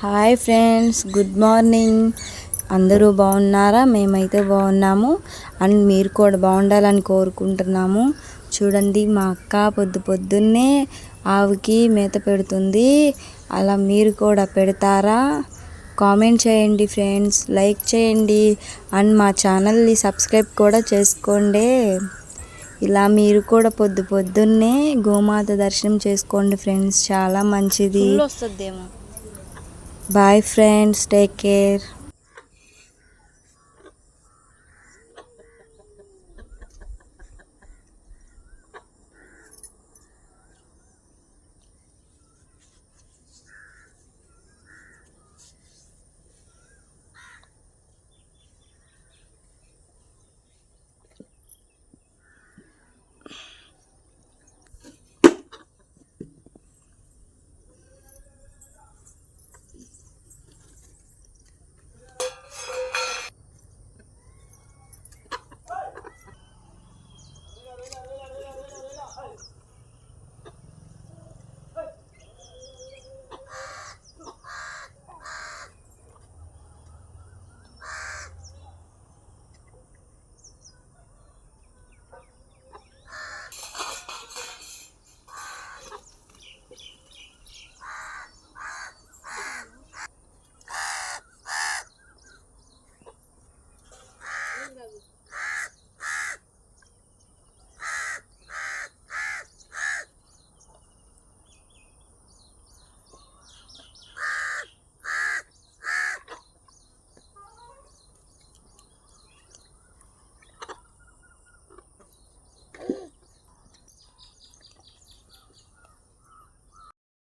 Hi friends, good morning. అందరూ బాగున్నారా? మేమైతే బాగున్నాము. అండ్ మీరు కూడా బాగుండాలని కోరుకుంటున్నాము. చూడండి, మా అక్క పొద్దున్నే ఆవుకి మేత పెడుతుంది. అలా మీరు కూడా పెడతారా? కామెంట్ చేయండి ఫ్రెండ్స్, లైక్ చేయండి. అండ్ మా ఛానల్ని సబ్స్క్రైబ్ కూడా చేసుకోండి. ఇలా మీరు కూడా పొద్దున్నే గోమాత దర్శనం చేసుకోండి ఫ్రెండ్స్, చాలా మంచిది. వస్తుందేమో. Bye friends, take care.